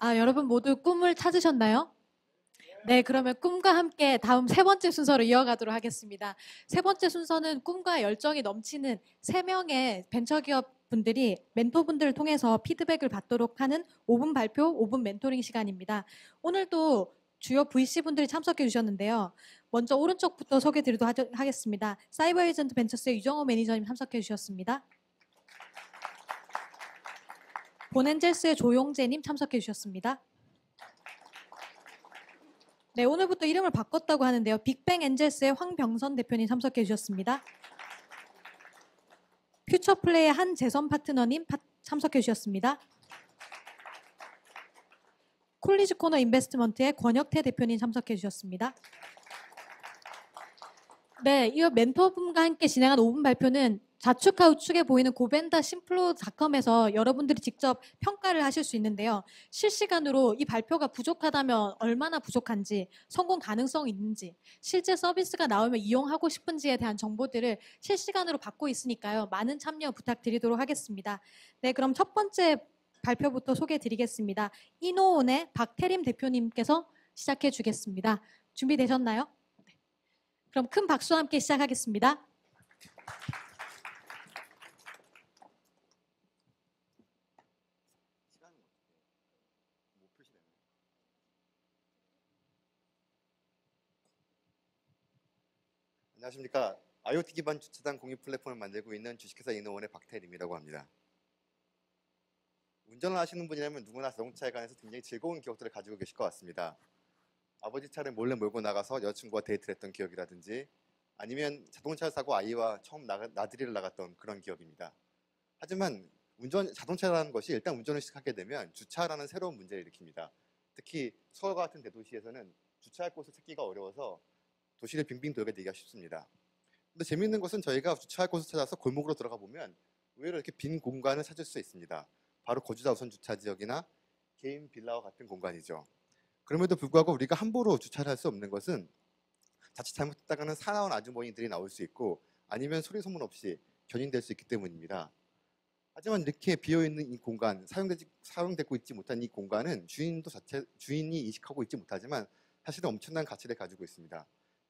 여러분 모두 꿈을 찾으셨나요? 네, 그러면 꿈과 함께 다음 세 번째 순서로 이어가도록 하겠습니다. 세 번째 순서는 꿈과 열정이 넘치는 세 명의 벤처기업 분들이 멘토분들을 통해서 피드백을 받도록 하는 5분 발표, 5분 멘토링 시간입니다. 오늘도 주요 VC분들이 참석해 주셨는데요. 먼저 오른쪽부터 소개드리도록 하겠습니다. 사이버 에이전트 벤처스의 유정호 매니저님 참석해 주셨습니다. 본엔젤스의 조용재님 참석해 주셨습니다. 네, 오늘부터 이름을 바꿨다고 하는데요. 빅뱅 엔젤스의 황병선 대표님 참석해 주셨습니다. 퓨처플레이의 한재선 파트너님 참석해 주셨습니다. 콜리즈 코너 인베스트먼트의 권혁태 대표님 참석해 주셨습니다. 네, 이 멘토분과 함께 진행한 5분 발표는 좌측과 우측에 보이는 고벤다 심플로.com에서 여러분들이 직접 평가를 하실 수 있는데요. 실시간으로 이 발표가 부족하다면 얼마나 부족한지, 성공 가능성이 있는지, 실제 서비스가 나오면 이용하고 싶은지에 대한 정보들을 실시간으로 받고 있으니까요. 많은 참여 부탁드리도록 하겠습니다. 네, 그럼 첫 번째 발표부터 소개해 드리겠습니다. 이노온의 박태림 대표님께서 시작해 주겠습니다. 준비되셨나요? 그럼 큰 박수와 함께 시작하겠습니다. 안녕하십니까. IoT 기반 주차장 공유 플랫폼을 만들고 있는 주식회사 이노원의 박태림이라고 합니다. 운전을 하시는 분이라면 누구나 자동차에 관해서 굉장히 즐거운 기억들을 가지고 계실 것 같습니다. 아버지 차를 몰래 몰고 나가서 여자친구와 데이트를 했던 기억이라든지 아니면 자동차를 사고 아이와 처음 나들이를 나갔던 그런 기억입니다. 하지만 자동차라는 것이 일단 운전을 시작하게 되면 주차라는 새로운 문제를 일으킵니다. 특히 서울과 같은 대도시에서는 주차할 곳을 찾기가 어려워서 도시를 빙빙 돌게 되기가 쉽습니다. 근데 재미있는 것은 저희가 주차할 곳을 찾아서 골목으로 들어가 보면 의외로 이렇게 빈 공간을 찾을 수 있습니다. 바로 거주자 우선 주차 지역이나 개인 빌라와 같은 공간이죠. 그럼에도 불구하고 우리가 함부로 주차를 할 수 없는 것은 자칫 잘못했다가는 사나운 아주머니들이 나올 수 있고 아니면 소리 소문 없이 견인될 수 있기 때문입니다. 하지만 이렇게 비어있는 이 공간, 사용되고 있지 못한 이 공간은 주인이 인식하고 있지 못하지만 사실은 엄청난 가치를 가지고 있습니다.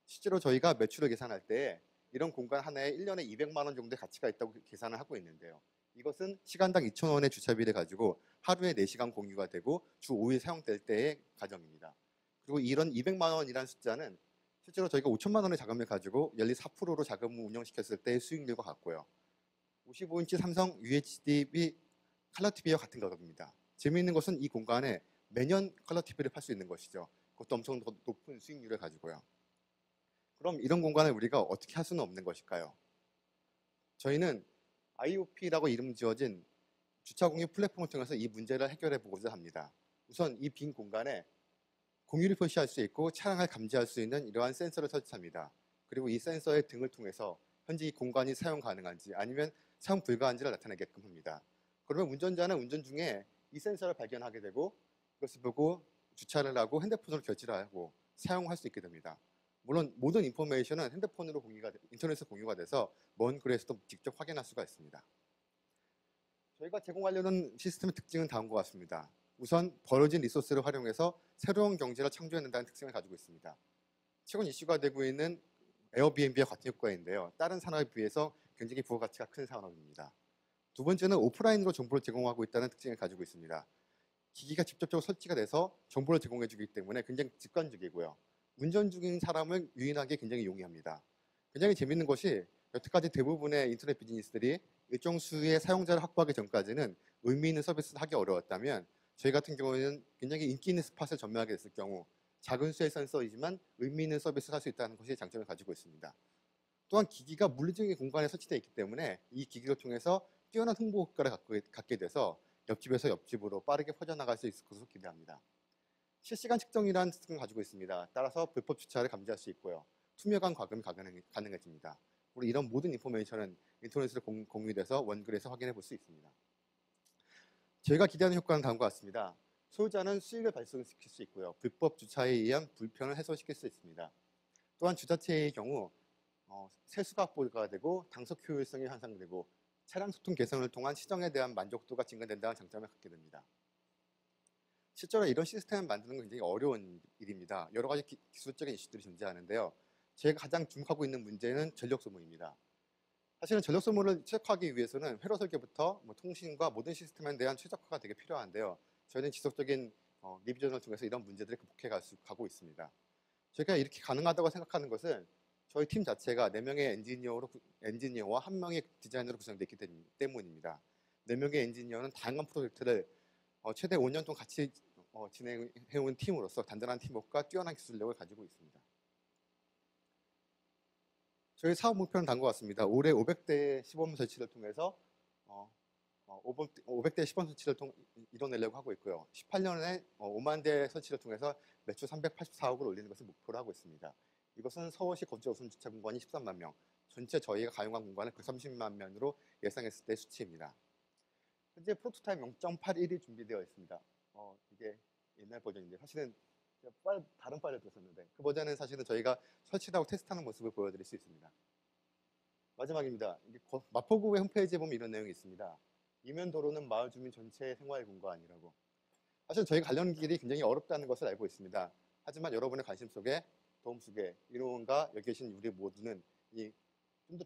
실제로 저희가 매출을 계산할 때 이런 공간 하나에 1년에 200만 원 정도의 가치가 있다고 계산을 하고 있는데요. 이것은 시간당 2,000원의 주차비를 가지고 하루에 4시간 공유가 되고 주 5일 사용될 때의 가정입니다. 그리고 이런 200만 원이라는 숫자는 실제로 저희가 5천만 원의 자금을 가지고 연리 4%로 자금을 운영시켰을 때의 수익률과 같고요. 55인치 삼성 UHD 컬러 TV와 같은 가격입니다. 재미있는 것은 이 공간에 매년 컬러 TV를 팔 수 있는 것이죠. 그것도 엄청 높은 수익률을 가지고요. 그럼 이런 공간을 우리가 어떻게 할 수는 없는 것일까요? 저희는 IOP라고 이름 지어진 주차 공유 플랫폼을 통해서 이 문제를 해결해 보고자 합니다. 우선 이 빈 공간에 공유를 표시할 수 있고 차량을 감지할 수 있는 이러한 센서를 설치합니다. 그리고 이 센서의 등을 통해서 현재 이 공간이 사용 가능한지 아니면 사용 불가한지를 나타내게끔 합니다. 그러면 운전자는 운전 중에 이 센서를 발견하게 되고 그것을 보고 주차를 하고 핸드폰으로 결제를 하고 사용할 수 있게 됩니다. 물론 모든 인포메이션은 인터넷으로 공유가 돼서 먼 거리에서도 직접 확인할 수가 있습니다. 저희가 제공하려는 시스템의 특징은 다음과 같습니다. 우선 벌어진 리소스를 활용해서 새로운 경제를 창조해낸다는 특징을 가지고 있습니다. 최근 이슈가 되고 있는 에어비앤비와 같은 효과인데요. 다른 산업에 비해서 굉장히 부가가치가 큰 산업입니다. 두 번째는 오프라인으로 정보를 제공하고 있다는 특징을 가지고 있습니다. 기기가 직접적으로 설치가 돼서 정보를 제공해주기 때문에 굉장히 직관적이고요. 운전 중인 사람을 유인하기 굉장히 용이합니다. 굉장히 재밌는 것이 여태까지 대부분의 인터넷 비즈니스들이 일정 수의 사용자를 확보하기 전까지는 의미 있는 서비스를 하기 어려웠다면 저희 같은 경우에는 굉장히 인기 있는 스팟을 점유하게 됐을 경우 작은 수의 센서이지만 의미 있는 서비스를 할 수 있다는 것이 장점을 가지고 있습니다. 또한 기기가 물리적인 공간에 설치되어 있기 때문에 이 기기를 통해서 뛰어난 홍보 효과를 갖게 돼서 옆집에서 옆집으로 빠르게 퍼져나갈 수 있을 것으로 기대합니다. 실시간 측정이라는 특징을 가지고 있습니다. 따라서 불법 주차를 감지할 수 있고요. 투명한 과금이 가능해집니다. 우리 이런 모든 인포메이션은 인터넷으로 공유돼서 원글에서 확인해 볼 수 있습니다. 저희가 기대하는 효과는 다음과 같습니다. 소유자는 수익을 발생시킬 수 있고요. 불법 주차에 의한 불편을 해소시킬 수 있습니다. 또한 주차체의 경우 세수가 확보가 되고 당석 효율성이 향상되고 차량 소통 개선을 통한 시정에 대한 만족도가 증가된다는 장점을 갖게 됩니다. 실제로 이런 시스템을 만드는 건 굉장히 어려운 일입니다. 여러 가지 기술적인 이슈들이 존재하는데요. 제가 가장 주목하고 있는 문제는 전력 소모입니다. 사실은 전력 소모를 최적화하기 위해서는 회로 설계부터 통신과 모든 시스템에 대한 최적화가 되게 필요한데요. 저희는 지속적인 리비전을 통해서 이런 문제들을 극복해 가고 있습니다. 저희가 이렇게 가능하다고 생각하는 것은 저희 팀 자체가 4명의 엔지니어와 1명의 디자이너로 구성되어 있기 때문입니다. 4명의 엔지니어는 다양한 프로젝트를 최대 5년 동안 같이 진행해온 팀으로서 단단한 팀워크와 뛰어난 기술력을 가지고 있습니다. 저희 사업 목표는 다음과 같습니다. 올해 500대 시범 설치를 통해서 500대 시범 설치를 이뤄내려고 하고 있고요. 18년에 5만 대 설치를 통해서 매출 384억을 올리는 것을 목표로 하고 있습니다. 이것은 서울시 거주자 우선 주차 공간이 13만 명, 전체 저희가 가용한 공간을 130만 명으로 예상했을 때 수치입니다. 현재 프로토타입 0.81이 준비되어 있습니다. 이게 옛날 버전인데 사실은 다른 파일을 뒀었는데 그 버전은 사실은 저희가 설치하고 테스트하는 모습을 보여드릴 수 있습니다. 마지막입니다. 마포구의 홈페이지에 보면 이런 내용이 있습니다. 이면 도로는 마을 주민 전체의 생활 공간이라고. 사실 저희가 가려는 길이 굉장히 어렵다는 것을 알고 있습니다. 하지만 여러분의 관심 속에 도움 속에 이론과 여기 계신 우리 모두는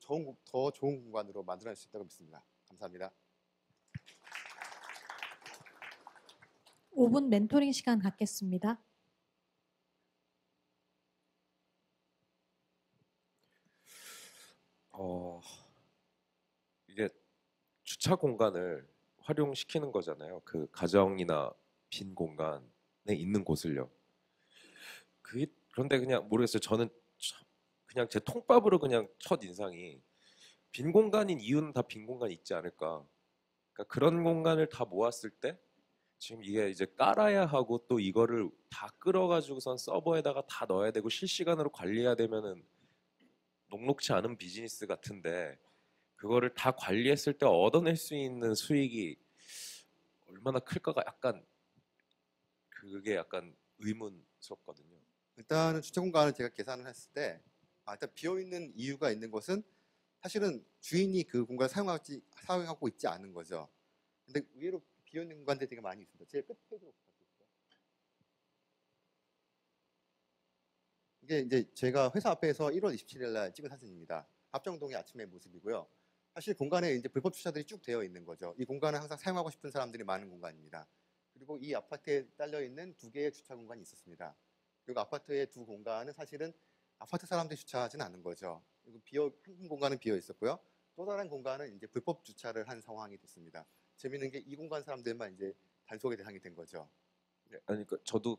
좀 더 좋은 공간으로 만들어낼 수 있다고 믿습니다. 감사합니다. 5분 멘토링 시간 갖겠습니다. 이게 주차 공간을 활용시키는 거잖아요. 그 가정이나 빈 공간에 있는 곳을요. 그런데 그냥 모르겠어요. 저는 그냥 제 통밥으로 그냥 첫 인상이 빈 공간인 이유는 다 빈 공간이 있지 않을까. 그러니까 그런 공간을 다 모았을 때 지금 이게 이제 깔아야 하고 또 이거를 다 끌어가지고선 서버에다가 다 넣어야 되고 실시간으로 관리해야 되면은 녹록치 않은 비즈니스 같은데 그거를 다 관리했을 때 얻어낼 수 있는 수익이 얼마나 클까가 그게 약간 의문스럽거든요. 일단은 주차 공간을 제가 계산을 했을 때 일단 비어있는 이유가 있는 것은 사실은 주인이 그 공간을 사용하고 있지 않은 거죠. 근데 의외로 비어있는 공간들이 되게 많이 있습니다. 제일 끝 페이지로 부탁드릴게요. 이게 이제 제가 회사 앞에서 1월 27일 날 찍은 사진입니다. 합정동의 아침의 모습이고요. 사실 공간에 이제 불법 주차들이 쭉 되어 있는 거죠. 이 공간을 항상 사용하고 싶은 사람들이 많은 공간입니다. 그리고 이 아파트에 딸려 있는 2개의 주차 공간이 있었습니다. 그리고 아파트의 2 공간은 사실은 아파트 사람들이 주차하지는 않은 거죠. 그리고 한 공간은 비어 있었고요. 또 다른 공간은 이제 불법 주차를 한 상황이 됐습니다. 재밌는 게 이 공간 사람들만 이제 단속의 대상이 된 거죠. 네, 아니 그러니까 저도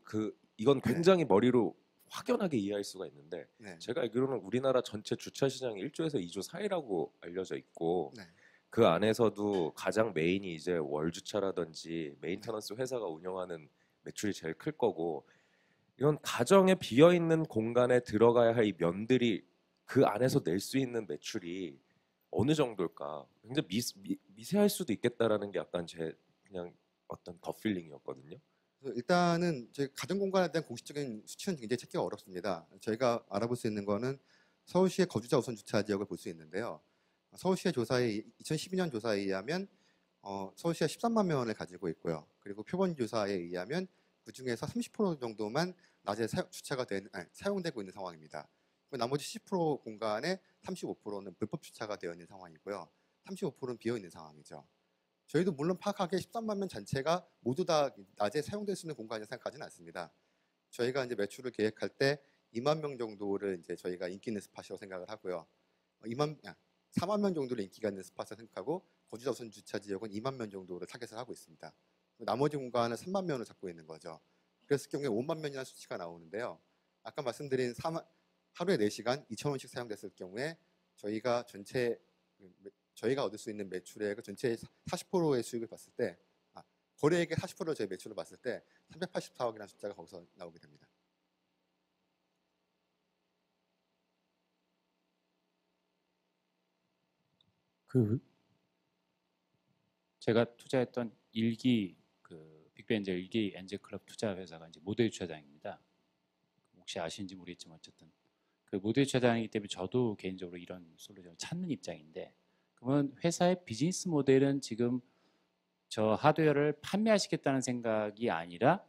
이건 굉장히 머리로 확연하게 이해할 수가 있는데 네. 제가 알기로는 우리나라 전체 주차 시장이 1조에서 2조 사이라고 알려져 있고 네. 그 안에서도 가장 메인이 이제 월주차라든지 메인터넌스 회사가 운영하는 매출이 제일 클 거고 이런 가정에 비어 있는 공간에 들어가야 할 이 면들이 그 안에서 낼 수 있는 매출이 어느 정도일까? 굉장히 미세할 수도 있겠다라는 게 약간 제 그냥 어떤 겉필링이었거든요. 일단은 저희 가정 공간에 대한 공식적인 수치는 굉장히 찾기가 어렵습니다. 저희가 알아볼 수 있는 거는 서울시의 거주자 우선 주차 지역을 볼 수 있는데요. 서울시의 2012년 조사에 의하면 서울시가 13만 명을 가지고 있고요. 그리고 표본 조사에 의하면 그 중에서 30% 정도만 낮에 사용되고 있는 상황입니다. 나머지 10% 공간에 35%는 불법 주차가 되어 있는 상황이고요. 35%는 비어 있는 상황이죠. 저희도 물론 파악하기에 13만 명 전체가 모두 다 낮에 사용될 수 있는 공간이라고 생각하지는 않습니다. 저희가 이제 매출을 계획할 때 2만 명 정도를 이제 저희가 인기 있는 스팟이라고 생각을 하고요. 4만 명 정도를 인기가 있는 스팟을 생각하고 거주자 우선 주차 지역은 2만 명 정도를 타겟을 하고 있습니다. 나머지 공간은 3만 명을 잡고 있는 거죠. 그랬을 경우에 5만 명이라는 수치가 나오는데요. 아까 말씀드린 하루에 4시간 2,000원씩 사용됐을 경우에 저희가 얻을 수 있는 매출액 전체의 40%의 수익을 봤을 때 거래액의 40%를 저희 매출을 봤을 때 384억이라는 숫자가 거기서 나오게 됩니다. 제가 투자했던 빅벤저 1기 엔젤클럽 투자 회사가 이제 모델 주차장입니다. 혹시 아시는지 모르겠지만 어쨌든 그 모델 주차장이기 때문에 저도 개인적으로 이런 솔루션을 찾는 입장인데, 그러면 회사의 비즈니스 모델은 지금 저 하드웨어를 판매하시겠다는 생각이 아니라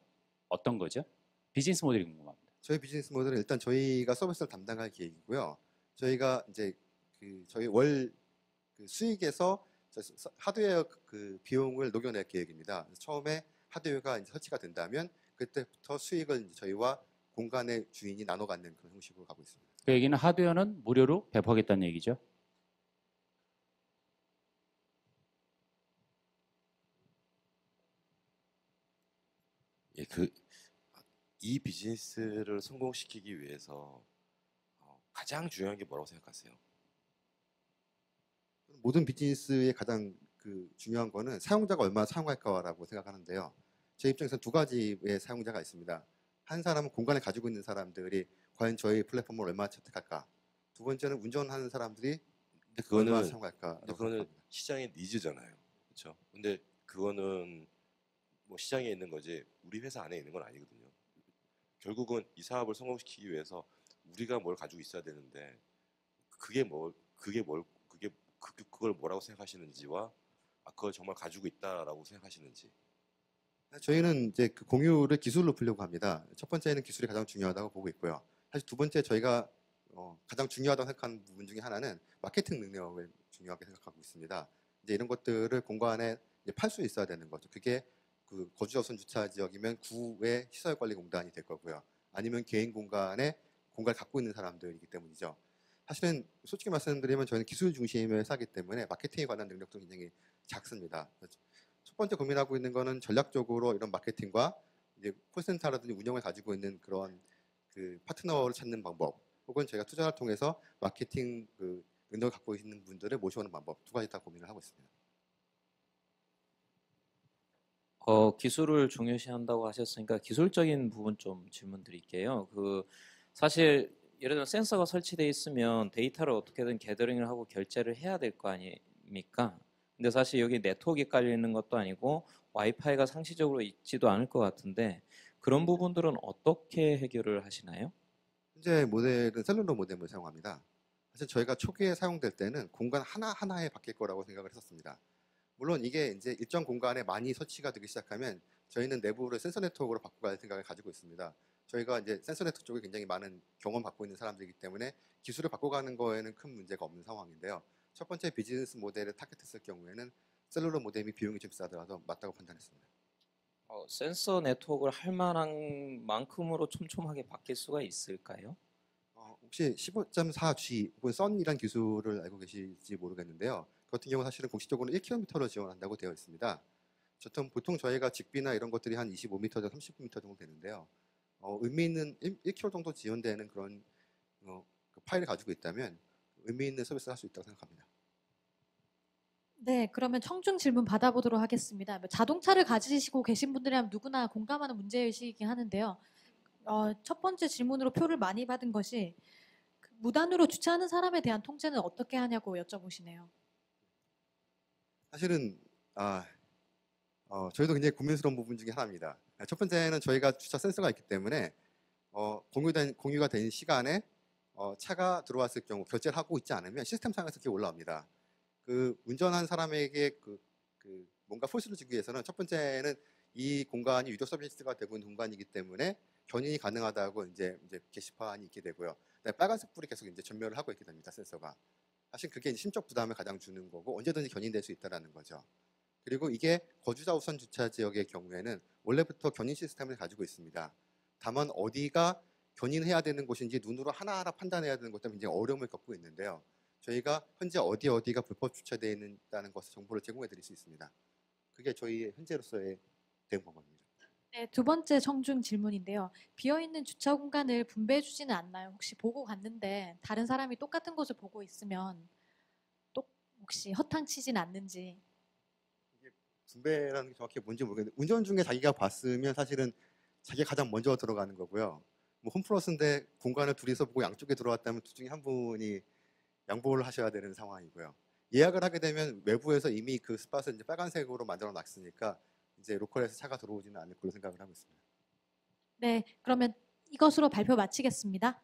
어떤 거죠? 비즈니스 모델이 궁금합니다. 저희 비즈니스 모델은 일단 저희가 서비스를 담당할 계획이고요. 저희가 이제 저희 월 수익에서 하드웨어 비용을 녹여낼 계획입니다. 그래서 처음에 하드웨어가 이제 설치가 된다면 그때부터 수익을 이제 저희와 공간의 주인이 나눠 갖는 그런 형식으로 가고 있습니다. 그 얘기는 하드웨어는 무료로 배포하겠다는 얘기죠. 예, 이 비즈니스를 성공시키기 위해서 가장 중요한 게 뭐라고 생각하세요? 모든 비즈니스의 가장 중요한 거는 사용자가 얼마나 사용할까라고 생각하는데요. 제 입장에서 두 가지의 사용자가 있습니다. 한 사람은 공간을 가지고 있는 사람들이 과연 저희 플랫폼을 얼마나 채택할까. 두 번째는 운전하는 사람들이 근데 얼마나 그거는 사용할까라고 그거는 생각합니다. 시장의 니즈잖아요. 그렇죠? 근데 그거는 뭐 시장에 있는 거지 우리 회사 안에 있는 건 아니거든요. 결국은 이 사업을 성공시키기 위해서 우리가 뭘 가지고 있어야 되는데 그걸 뭐라고 생각하시는지와 그걸 정말 가지고 있다라고 생각하시는지. 저희는 이제 그 공유를 기술로 풀려고 합니다. 첫 번째는 기술이 가장 중요하다고 보고 있고요. 사실 두 번째 저희가 가장 중요하다고 생각하는 부분 중에 하나는 마케팅 능력을 중요하게 생각하고 있습니다. 이제 이런 것들을 공간에 팔 수 있어야 되는 거죠. 그게 거주자우선 주차 지역이면 구의 시설관리공단이 될 거고요. 아니면 개인 공간에 공간을 갖고 있는 사람들이기 때문이죠. 사실은 솔직히 말씀드리면 저희는 기술 중심의 회사이기 때문에 마케팅에 관한 능력도 굉장히 작습니다. 첫 번째 고민하고 있는 거는 전략적으로 이런 마케팅과 이제 콜센터라든지 운영을 가지고 있는 그런 파트너를 찾는 방법, 혹은 저희가 투자를 통해서 마케팅 능력을 갖고 있는 분들을 모셔오는 방법, 두 가지 다 고민을 하고 있습니다. 기술을 중요시한다고 하셨으니까 기술적인 부분 좀 질문 드릴게요. 사실 예를 들어 센서가 설치되어 있으면 데이터를 어떻게든 게더링을 하고 결제를 해야 될 거 아닙니까? 근데 사실 여기 네트워크가 깔려 있는 것도 아니고 와이파이가 상시적으로 있지도 않을 것 같은데 그런 부분들은 어떻게 해결을 하시나요? 현재 모델은 셀룰러 모뎀을 사용합니다. 사실 저희가 초기에 사용될 때는 공간 하나하나에 바뀔 거라고 생각을 했었습니다. 물론 이게 이제 일정 공간에 많이 설치가 되기 시작하면 저희는 내부를 센서 네트워크로 바꿔갈 생각을 가지고 있습니다. 저희가 이제 센서 네트워크 쪽에 굉장히 많은 경험 갖고 있는 사람들이기 때문에 기술을 바꿔가는 거에는 큰 문제가 없는 상황인데요. 첫 번째 비즈니스 모델을 타겟했을 경우에는 셀룰러 모뎀이 비용이 좀 비싸더라도 맞다고 판단했습니다. 센서 네트워크를 할 만한 만큼으로 촘촘하게 바뀔 수가 있을까요? 혹시 15.4G 혹은 썬이란 기술을 알고 계실지 모르겠는데요. 그 같은 경우 사실은 공식적으로 1km를 지원한다고 되어 있습니다. 보통 저희가 직비나 이런 것들이 한 25m, 30m 정도 되는데요. 의미 있는 1km 정도 지원되는 그런 파일을 가지고 있다면 의미 있는 서비스를 할 수 있다고 생각합니다. 네, 그러면 청중 질문 받아보도록 하겠습니다. 자동차를 가지시고 계신 분들이라면 누구나 공감하는 문제의식이긴 하는데요. 첫 번째 질문으로 표를 많이 받은 것이 무단으로 주차하는 사람에 대한 통제는 어떻게 하냐고 여쭤보시네요. 사실은 저희도 굉장히 고민스러운 부분 중에 하나입니다. 첫 번째는 저희가 주차 센서가 있기 때문에 공유가 된 시간에 차가 들어왔을 경우 결제를 하고 있지 않으면 시스템상에서 그게 올라옵니다. 운전한 사람에게 뭔가 폴스를 주기 위해서는 첫 번째는 이 공간이 유료 서비스가 되고 있는 공간이기 때문에 견인이 가능하다고 이제 게시판이 있게 되고요. 빨간색 불이 계속 이제 전멸을 하고 있게 됩니다. 센서가. 사실 그게 심적 부담을 가장 주는 거고 언제든지 견인될 수 있다는 거죠. 그리고 이게 거주자 우선 주차 지역의 경우에는 원래부터 견인 시스템을 가지고 있습니다. 다만 어디가 견인해야 되는 곳인지 눈으로 하나하나 판단해야 되는 것 때문에 굉장히 어려움을 겪고 있는데요. 저희가 현재 어디가 불법 주차되어 있다는 것을 정보를 제공해 드릴 수 있습니다. 그게 저희 현재로서의 대응 방법입니다. 네, 두 번째 청중 질문인데요. 비어있는 주차 공간을 분배해 주지는 않나요? 혹시 보고 갔는데 다른 사람이 똑같은 곳을 보고 있으면 또 혹시 허탕치진 않는지. 분배라는 게 정확히 뭔지 모르겠는데 운전 중에 자기가 봤으면 사실은 자기가 가장 먼저 들어가는 거고요. 홈플러스인데 공간을 둘이서 보고 양쪽에 들어왔다면 둘 중에 한 분이 양보를 하셔야 되는 상황이고요. 예약을 하게 되면 외부에서 이미 그 스팟을 이제 빨간색으로 만들어 놨으니까 이제 로컬에서 차가 들어오지는 않을 걸로 생각을 하고 있습니다. 네, 그러면 이것으로 발표 마치겠습니다.